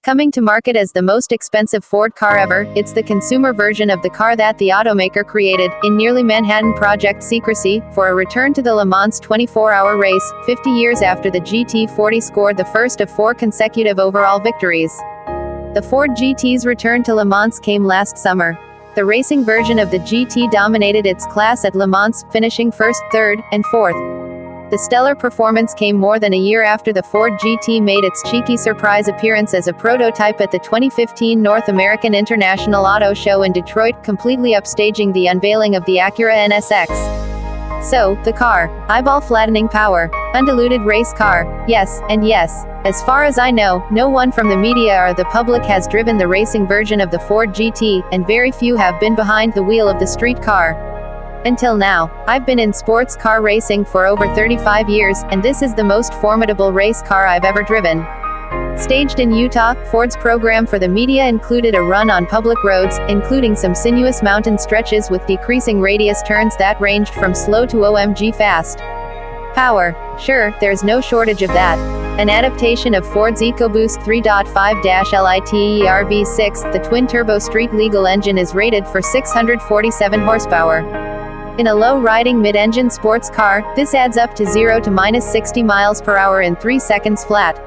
Coming to market as the most expensive Ford car ever, it's the consumer version of the car that the automaker created, in nearly Manhattan Project secrecy, for a return to the Le Mans 24-hour race, 50 years after the GT40 scored the first of 4 consecutive overall victories. The Ford GT's return to Le Mans came last summer. The racing version of the GT dominated its class at Le Mans, finishing first, third, and fourth. The stellar performance came more than a year after the Ford GT made its cheeky surprise appearance as a prototype at the 2015 North American International Auto Show in Detroit, completely upstaging the unveiling of the Acura NSX. So, the car. Eyeball-flattening power. Undiluted race car. Yes, and yes. As far as I know, no one from the media or the public has driven the racing version of the Ford GT, and very few have been behind the wheel of the street car. Until now. I've been in sports car racing for over 35 years, and this is the most formidable race car I've ever driven. Staged in Utah, Ford's program for the media included a run on public roads, including some sinuous mountain stretches with decreasing radius turns that ranged from slow to OMG fast. Power. Sure, there's no shortage of that. An adaptation of Ford's EcoBoost 3.5-liter V6, the twin-turbo street-legal engine is rated for 647 horsepower. In a low-riding mid-engine sports car, this adds up to 0 to -60 miles per hour in 3 seconds flat.